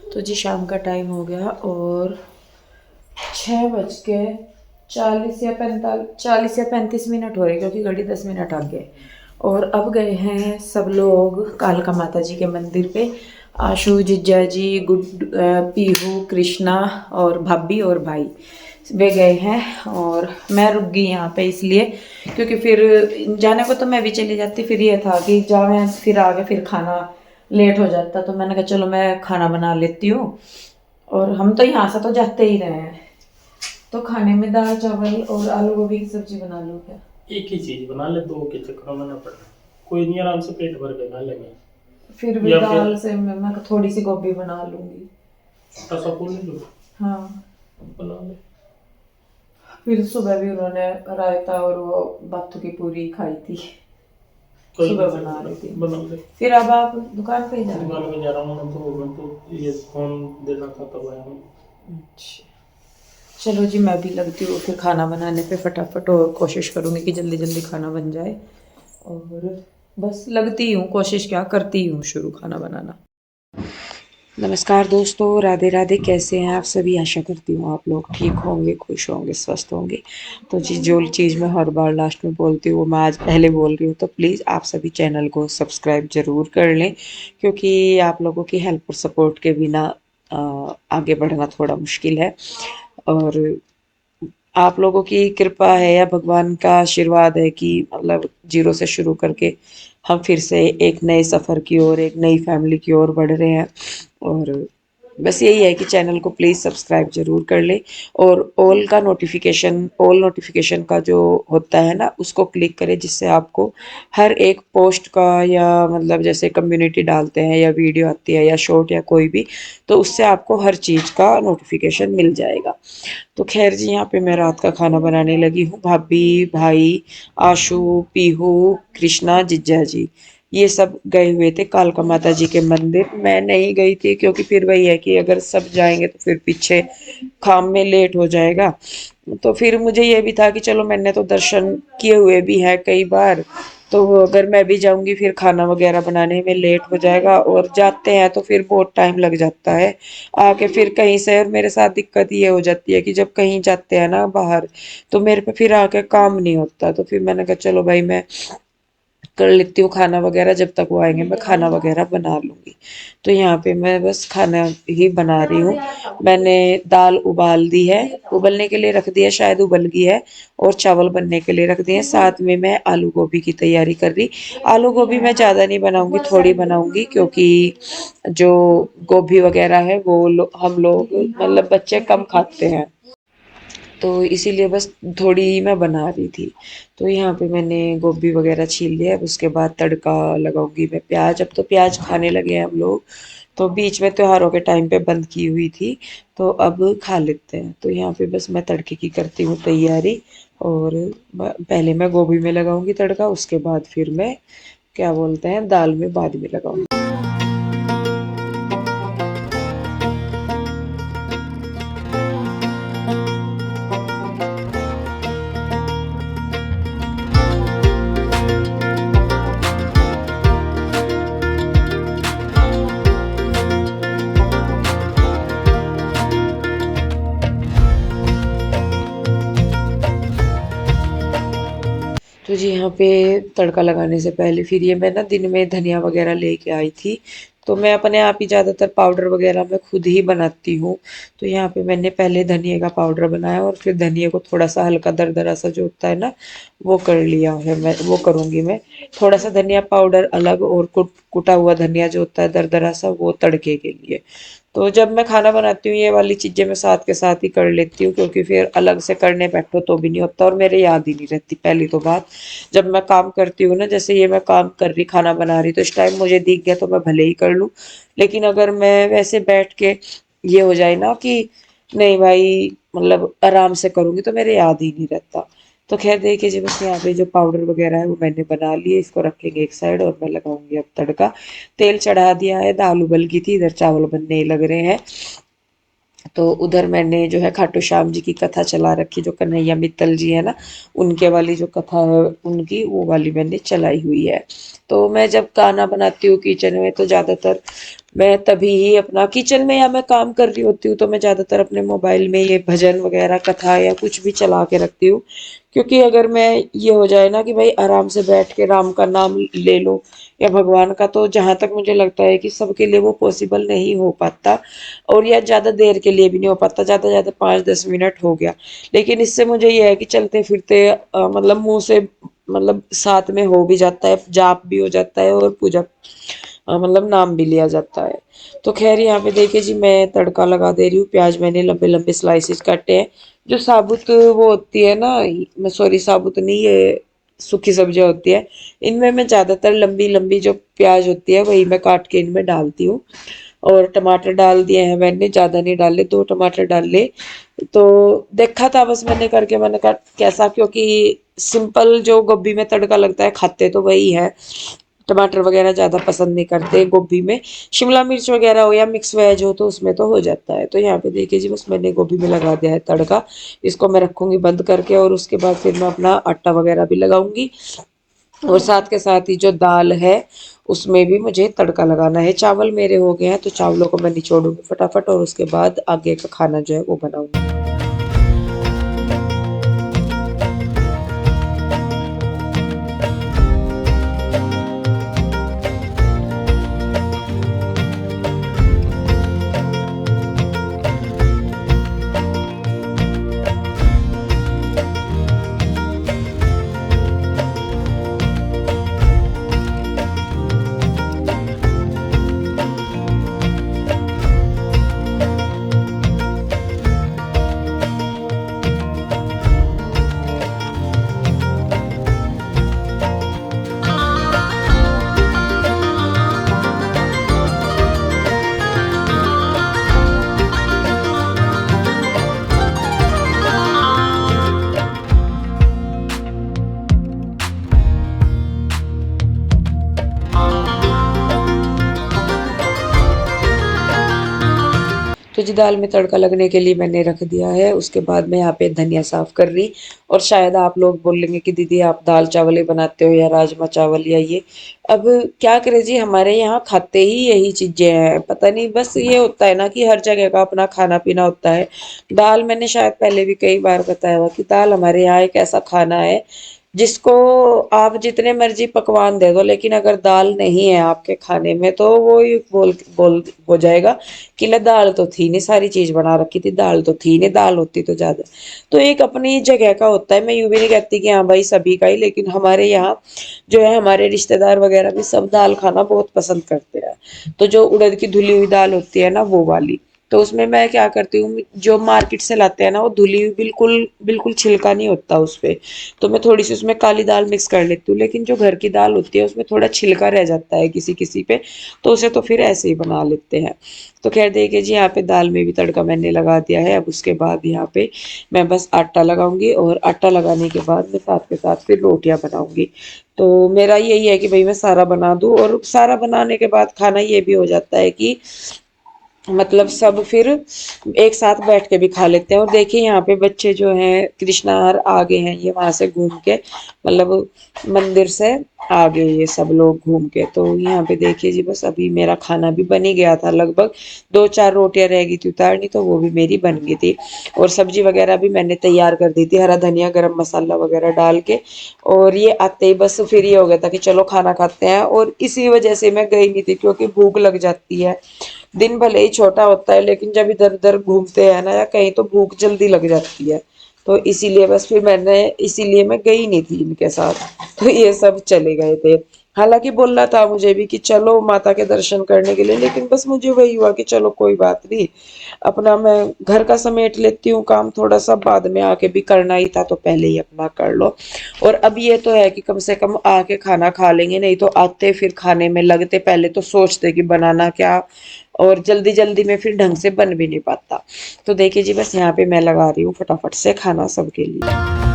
तो जी शाम का टाइम हो गया और 6 बज के 40 या 45 मिनट हो रहे क्योंकि घड़ी 10 मिनट आगे। और अब गए हैं सब लोग कालका माता जी के मंदिर पे। आशु, जिज्जा जी, पीहू, कृष्णा और भाभी और भाई वे गए हैं और मैं रुक गई यहाँ पे इसलिए क्योंकि फिर जाने को तो मैं भी चली जाती, फिर ये था कि जावे फिर आगे फिर खाना लेट हो जाता, तो मैंने कहा चलो मैं खाना बना लेती हूँ। और हम तो यहाँ से तो जाते ही रहे हैं। तो खाने में दाल चावल और आलू गोभी की सब्जी बना लो क्या? एक ही चीज बना ले, दो के चक्करों में ना पड़ना। कोई नहीं, आराम से पेट भर के खा लेंगे। फिर भी दाल से मैं थोड़ी सी गोभी बना लूंगी। ऐसा फूल नहीं लो। हाँ बना ले। फिर सुबह भी उन्होंने रायता और वो बाथू की पूरी खाई थी, सुबह बना रही थी। बना ले। फिर अब आप दुकान पे ही जा रहे दुकान में जा रहा हूँ मैं तो ये फोन देना था तब आया हूँ। अच्छा चलो जी, मैं भी लगती हूँ फिर खाना बनाने पे फटाफट, और कोशिश करूँगी कि जल्दी जल्दी खाना बन जाए। और बस लगती हूँ, कोशिश क्या करती हूँ शुरू खाना बनाना। नमस्कार दोस्तों, राधे राधे। कैसे हैं आप सभी? आशा करती हूँ आप लोग ठीक होंगे, खुश होंगे, स्वस्थ होंगे। तो जी जो चीज़ मैं हर बार लास्ट में बोलती हूँ वो मैं आज पहले बोल रही हूँ, तो प्लीज़ आप सभी चैनल को सब्सक्राइब ज़रूर कर लें क्योंकि आप लोगों की हेल्प और सपोर्ट के बिना आगे बढ़ना थोड़ा मुश्किल है। और आप लोगों की कृपा है या भगवान का आशीर्वाद है कि मतलब जीरो से शुरू करके हम फिर से एक नए सफ़र की ओर, एक नई फैमिली की ओर बढ़ रहे हैं। और बस यही है कि चैनल को प्लीज़ सब्सक्राइब ज़रूर कर लें और ऑल नोटिफिकेशन का जो होता है ना उसको क्लिक करें, जिससे आपको हर एक पोस्ट का या मतलब जैसे कम्युनिटी डालते हैं या वीडियो आती है या शॉर्ट या कोई भी, तो उससे आपको हर चीज़ का नोटिफिकेशन मिल जाएगा। तो खैर जी, यहाँ पे मैं रात का खाना बनाने लगी हूँ। भाभी, भाई, आशु, पीहू, कृष्णा, जिज्जा जी ये सब गए हुए थे कालका माता जी के मंदिर। मैं नहीं गई थी क्योंकि फिर वही है कि अगर सब जाएंगे तो फिर पीछे काम में लेट हो जाएगा। तो फिर मुझे ये भी था कि चलो मैंने तो दर्शन किए हुए भी हैं कई बार, तो अगर मैं भी जाऊंगी फिर खाना वगैरह बनाने में लेट हो जाएगा, और जाते हैं तो फिर बहुत टाइम लग जाता है आके फिर कहीं से। और मेरे साथ दिक्कत ये हो जाती है कि जब कहीं जाते हैं ना बाहर, तो मेरे पे फिर आके काम नहीं होता। तो फिर मैंने कहा चलो भाई मैं कर लेती हूँ खाना वगैरह, जब तक वो आएंगे मैं खाना वगैरह बना लूँगी। तो यहाँ पे मैं बस खाना ही बना रही हूँ। मैंने दाल उबाल दी है, उबलने के लिए रख दिया, शायद उबल गई है, और चावल बनने के लिए रख दिए। साथ में मैं आलू गोभी की तैयारी कर रही। आलू गोभी मैं ज़्यादा नहीं बनाऊंगी, थोड़ी बनाऊंगी क्योंकि जो गोभी वगैरह है वो हम लोग मतलब बच्चे कम खाते हैं, तो इसीलिए बस थोड़ी ही मैं बना रही थी। तो यहाँ पे मैंने गोभी वगैरह छील लिया। अब उसके बाद तड़का लगाऊंगी मैं प्याज। अब तो प्याज खाने लगे हैं हम लोग, तो बीच में त्योहारों के टाइम पे बंद की हुई थी, तो अब खा लेते हैं। तो यहाँ पे बस मैं तड़के की करती हूँ तैयारी। और पहले मैं गोभी में लगाऊंगी तड़का, उसके बाद फिर मैं क्या बोलते हैं दाल में बाद में लगाऊंगी। तो जी यहाँ पे तड़का लगाने से पहले फिर ये मैं ना दिन में धनिया वगैरह लेके आई थी, तो मैं अपने आप ही ज़्यादातर पाउडर वगैरह मैं खुद ही बनाती हूँ। तो यहाँ पे मैंने पहले धनिया का पाउडर बनाया और फिर धनिया को थोड़ा सा हल्का दरदरा सा जो होता है ना वो कर लिया है। मैं वो करूँगी, मैं थोड़ा सा धनिया पाउडर अलग और कुटा हुआ धनिया जो होता है दरदरा सा वो तड़के के लिए। तो जब मैं खाना बनाती हूँ ये वाली चीज़ें मैं साथ के साथ ही कर लेती हूँ क्योंकि फिर अलग से करने बैठो तो भी नहीं होता और मेरे याद ही नहीं रहती पहली तो बात। जब मैं काम करती हूँ ना, जैसे ये मैं काम कर रही खाना बना रही, तो इस टाइम मुझे दिख गया तो मैं भले ही कर लूँ, लेकिन अगर मैं वैसे बैठ के ये हो जाए ना कि नहीं भाई मतलब आराम से करूँगी तो मेरे याद ही नहीं रहता। तो खैर देखिए जी, बस यहाँ पे जो पाउडर वगैरह है वो मैंने बना लिए, इसको रखेंगे एक साइड और मैं लगाऊंगी अब तड़का। तेल चढ़ा दिया है, दाल उबल गई थी, इधर चावल बनने लग रहे हैं। तो उधर मैंने जो है खाटू श्याम जी की कथा चला रखी, जो कन्हैया मित्तल जी है ना उनके वाली जो कथा है उनकी वो वाली मैंने चलाई हुई है। तो मैं जब खाना बनाती हूँ किचन में तो ज़्यादातर मैं तभी ही अपना किचन में या मैं काम कर रही होती हूँ तो मैं ज़्यादातर अपने मोबाइल में ये भजन वगैरह कथा या कुछ भी चला के रखती हूँ। क्योंकि अगर मैं ये हो जाए ना कि भाई आराम से बैठ के राम का नाम ले लो या भगवान का, तो जहाँ तक मुझे लगता है कि सबके लिए वो पॉसिबल नहीं हो पाता, और या ज़्यादा देर के लिए भी नहीं हो पाता, ज़्यादा ज़्यादा 5-10 मिनट हो गया। लेकिन इससे मुझे ये है कि चलते फिरते मतलब मुंह से मतलब साथ में हो भी जाता है, जाप भी हो जाता है और पूजा मतलब नाम भी लिया जाता है। तो खैर यहाँ पे देखिए जी मैं तड़का लगा दे रही हूँ। प्याज मैंने लंबे लंबे स्लाइसेस काटे हैं। जो साबुत वो होती है ना, मैं सॉरी साबुत नहीं, ये सूखी सब्जियां होती है, इनमें मैं ज्यादातर लंबी लंबी जो प्याज होती है वही मैं काट के इनमें डालती हूँ। और टमाटर डाल दिए हैं मैंने, ज्यादा नहीं डाले, 2 टमाटर डाल ले। तो देखा था बस मैंने करके, मैंने कहा कैसा, क्योंकि सिंपल जो गोभी में तड़का लगता है खाते तो वही है, टमाटर वगैरह ज़्यादा पसंद नहीं करते गोभी में। शिमला मिर्च वगैरह हो या मिक्स वेज हो तो उसमें तो हो जाता है। तो यहाँ पे देखिए जी बस मैंने गोभी में लगा दिया है तड़का। इसको मैं रखूंगी बंद करके और उसके बाद फिर मैं अपना आटा वगैरह भी लगाऊंगी। और साथ के साथ ही जो दाल है उसमें भी मुझे तड़का लगाना है। चावल मेरे हो गए हैं तो चावलों को मैं निचोड़ूंगी फटाफट और उसके बाद आगे का खाना जो है वो बनाऊंगी। तो जी दाल में तड़का लगने के लिए मैंने रख दिया है। उसके बाद मैं यहाँ पे धनिया साफ कर रही। और शायद आप लोग बोलेंगे कि दीदी आप दाल चावल ही बनाते हो या राजमा चावल या ये। अब क्या करें जी, हमारे यहाँ खाते ही यही चीजें हैं। पता नहीं बस ये होता है ना कि हर जगह का अपना खाना पीना होता है। दाल मैंने शायद पहले भी कई बार बताया हुआ कि दाल हमारे यहाँ एक ऐसा खाना है जिसको आप जितने मर्जी पकवान दे दो, लेकिन अगर दाल नहीं है आपके खाने में तो वो ही बोल बोल हो जाएगा कि ले दाल तो थी नहीं, सारी चीज बना रखी थी, दाल तो थी नहीं, दाल होती तो ज्यादा। तो एक अपनी जगह का होता है। मैं यूं भी नहीं कहती कि हाँ भाई सभी का ही, लेकिन हमारे यहाँ जो है हमारे रिश्तेदार वगैरह भी सब दाल खाना बहुत पसंद करते हैं। तो जो उड़द की धुली हुई दाल होती है ना वो वाली, तो उसमें मैं क्या करती हूँ, जो मार्केट से लाते हैं ना वो धुली हुई बिल्कुल बिल्कुल छिलका नहीं होता उस पे, तो मैं थोड़ी सी उसमें काली दाल मिक्स कर लेती हूँ। लेकिन जो घर की दाल होती है उसमें थोड़ा छिलका रह जाता है किसी किसी पे, तो उसे तो फिर ऐसे ही बना लेते हैं। तो खैर देखिए जी यहाँ पे दाल में भी तड़का मैंने लगा दिया है। अब उसके बाद यहाँ पे मैं बस आटा लगाऊंगी और आटा लगाने के बाद मैं साथ के साथ फिर रोटियां बनाऊंगी। तो मेरा यही है कि भाई मैं सारा बना दूं, और सारा बनाने के बाद खाना ये भी हो जाता है कि मतलब सब फिर एक साथ बैठ के भी खा लेते हैं। और देखिए यहाँ पे बच्चे जो हैं कृष्णार आ गए हैं, ये वहां से घूम के मतलब मंदिर से आ गए ये सब लोग घूम के। तो यहाँ पे देखिए जी बस अभी मेरा खाना भी बन ही गया था लगभग, 2-4 रोटियां रह गई थी उतारनी तो वो भी मेरी बन गई थी। और सब्जी वगैरह भी मैंने तैयार कर दी थी, हरा धनिया गरम मसाला वगैरह डाल के। और ये आते ही बस फिर ये हो गया था कि चलो खाना खाते हैं। और इसी वजह से मैं गई नहीं थी क्योंकि भूख लग जाती है। दिन भले ही छोटा होता है लेकिन जब इधर उधर घूमते हैं ना या कहीं तो भूख जल्दी लग जाती है। तो इसीलिए बस फिर मैंने इसीलिए मैं गई नहीं थी इनके साथ। तो ये सब चले गए थे। हालांकि बोलना था मुझे भी कि चलो माता के दर्शन करने के लिए, लेकिन बस मुझे वही हुआ कि चलो कोई बात नहीं, अपना मैं घर का समेट लेती हूँ काम, थोड़ा सा बाद में आके भी करना ही था तो पहले ही अपना कर लो। और अब ये तो है कि कम से कम आके खाना खा लेंगे, नहीं तो आते फिर खाने में लगते पहले तो सोचते कि बनाना क्या, और जल्दी जल्दी में फिर ढंग से बन भी नहीं पाता। तो देखिए जी बस यहाँ पे मैं लगा रही हूँ फटाफट से खाना सबके लिए।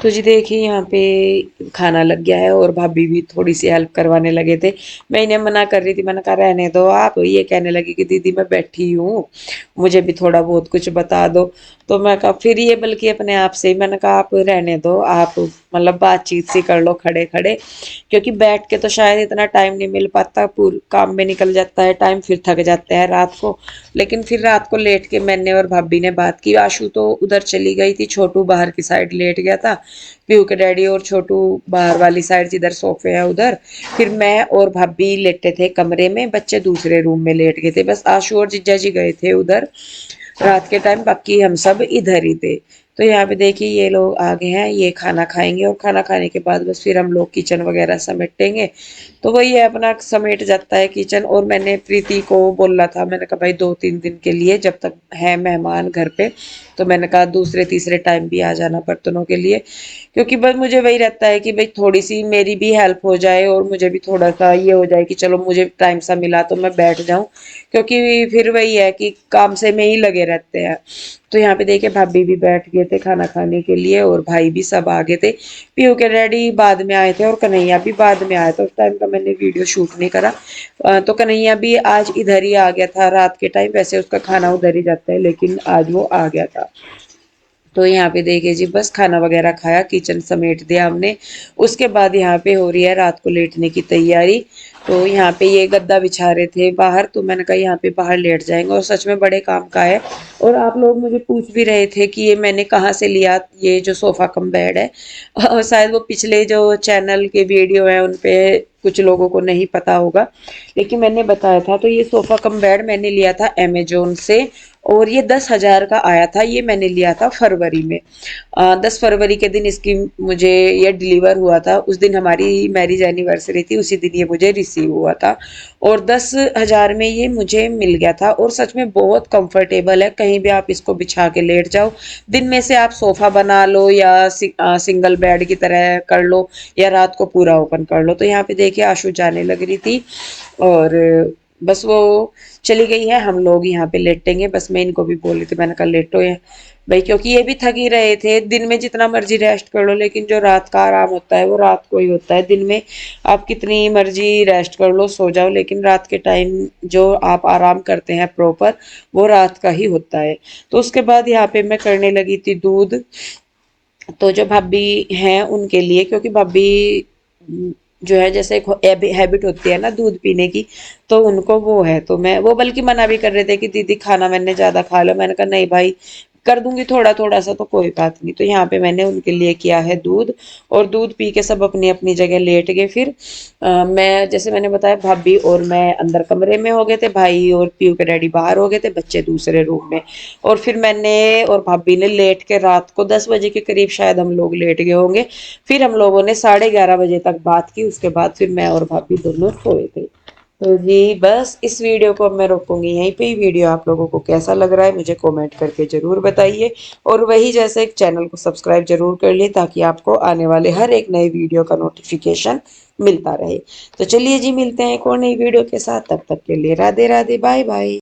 तो जी देखिए यहाँ पे खाना लग गया है और भाभी भी थोड़ी सी हेल्प करवाने लगे थे। मैं इन्हें मना कर रही थी, मैंने कहा रहने दो आप, ये कहने लगी कि दीदी मैं बैठी हूँ, मुझे भी थोड़ा बहुत कुछ बता दो। तो मैं कहा फिर ये बल्कि अपने आप से ही मैंने कहा आप रहने दो, आप मतलब बातचीत सी कर लो खड़े खड़े, क्योंकि बैठ के तो शायद इतना टाइम नहीं मिल पाता, पूरे काम में निकल जाता है टाइम, फिर थक जाते हैं रात को। लेकिन फिर रात को लेट के मैंने और भाभी ने बात की। आशु तो उधर चली गई थी, छोटू बाहर की साइड लेट गया था, पीहू के डैडी और छोटू बाहर वाली साइड जिधर सोफे है उधर। फिर मैं और भाभी लेटे थे कमरे में, बच्चे दूसरे रूम में लेट गए थे, बस आशु और जीजा जी गए थे उधर रात के टाइम, बाकी हम सब इधर ही थे। तो यहाँ पे देखिए ये लोग आ गए हैं, ये खाना खाएंगे और खाना खाने के बाद बस फिर हम लोग किचन वगैरह समेटेंगे। तो वही है, अपना समेट जाता है किचन। और मैंने प्रीति को बोला था, मैंने कहा भाई 2-3 दिन के लिए जब तक है मेहमान घर पे, तो मैंने कहा दूसरे तीसरे टाइम भी आ जाना बर्तनों के लिए, क्योंकि बस मुझे वही रहता है कि भाई थोड़ी सी मेरी भी हेल्प हो जाए और मुझे भी थोड़ा सा ये हो जाए कि चलो मुझे टाइम सा मिला तो मैं बैठ जाऊं, क्योंकि फिर वही है कि काम से में ही लगे रहते हैं। तो यहाँ पे देखिए भाभी भी बैठ गए थे खाना खाने के लिए और भाई भी सब आ गए थे। पीयू के डैडी बाद में आए थे और कन्हैया भी बाद में आया था, उस टाइम का मैंने वीडियो शूट नहीं करा। तो कन्हैया भी आज इधर ही आ गया था रात के टाइम, वैसे उसका खाना उधर ही जाता है लेकिन आज वो आ गया था। तो यहाँ पे देखिए जी बस खाना वगैरह खाया, किचन समेट दिया हमने। उसके बाद यहाँ पे हो रही है रात को लेटने की तैयारी। तो यहाँ पे ये गद्दा बिछा रहे थे बाहर, तो मैंने कहा यहाँ पे बाहर लेट जाएंगे, और सच में बड़े काम का है। और आप लोग मुझे पूछ भी रहे थे कि ये मैंने कहाँ से लिया, ये जो सोफा कम बेड है। शायद वो पिछले जो चैनल के वीडियो है उन पे कुछ लोगों को नहीं पता होगा, लेकिन मैंने बताया था। तो ये सोफा कम बेड मैंने लिया था अमेजोन से, और ये 10,000 का आया था। ये मैंने लिया था फरवरी में, 10 फरवरी के दिन इसकी मुझे ये डिलीवर हुआ था। उस दिन हमारी मैरिज एनिवर्सरी थी, उसी दिन ये मुझे रिसीव हुआ था, और 10,000 में ये मुझे मिल गया था। और सच में बहुत कंफर्टेबल है, कहीं भी आप इसको बिछा के लेट जाओ। दिन में से आप सोफा बना लो या सिंगल बेड की तरह कर लो, या रात को पूरा ओपन कर लो। तो यहाँ पे देखिए आशु जाने लग रही थी और बस वो चली गई है, हम लोग यहाँ पे लेटेंगे। बस मैं इनको भी बोल रही थी, मैंने कहा लेटो है भाई, क्योंकि ये भी थक ही रहे थे। दिन में जितना मर्जी रेस्ट कर लो, लेकिन जो रात का आराम होता है वो रात को ही होता है। दिन में आप कितनी मर्जी रेस्ट कर लो, सो जाओ, लेकिन रात के टाइम जो आप आराम करते हैं प्रॉपर, वो रात का ही होता है। तो उसके बाद यहाँ पे मैं करने लगी थी दूध। तो जो भाभी हैं उनके लिए, क्योंकि भाभी जो है जैसे एक हैबिट होती है ना दूध पीने की, तो उनको वो है। तो मैं वो बल्कि मना भी कर रहे थे कि दीदी खाना मैंने ज्यादा खा लो, मैंने कहा नहीं भाई कर दूंगी थोड़ा थोड़ा सा, तो कोई बात नहीं। तो यहाँ पे मैंने उनके लिए किया है दूध, और दूध पी के सब अपनी अपनी जगह लेट गए। फिर मैं जैसे मैंने बताया भाभी और मैं अंदर कमरे में हो गए थे, भाई और पीयू के डैडी बाहर हो गए थे, बच्चे दूसरे रूम में। और फिर मैंने और भाभी ने लेट के रात को 10 बजे के करीब शायद हम लोग लेट गए होंगे। फिर हम लोगों ने 11:30 बजे तक बात की, उसके बाद फिर मैं और भाभी दोनों सोए थे। तो जी बस इस वीडियो को अब मैं रोकूंगी यहीं पे ही। वीडियो आप लोगों को कैसा लग रहा है मुझे कमेंट करके जरूर बताइए, और वही जैसे चैनल को सब्सक्राइब जरूर कर लिए, ताकि आपको आने वाले हर एक नए वीडियो का नोटिफिकेशन मिलता रहे। तो चलिए जी मिलते हैं एक और नई वीडियो के साथ, तब तक के लिए राधे राधे, बाय बाय।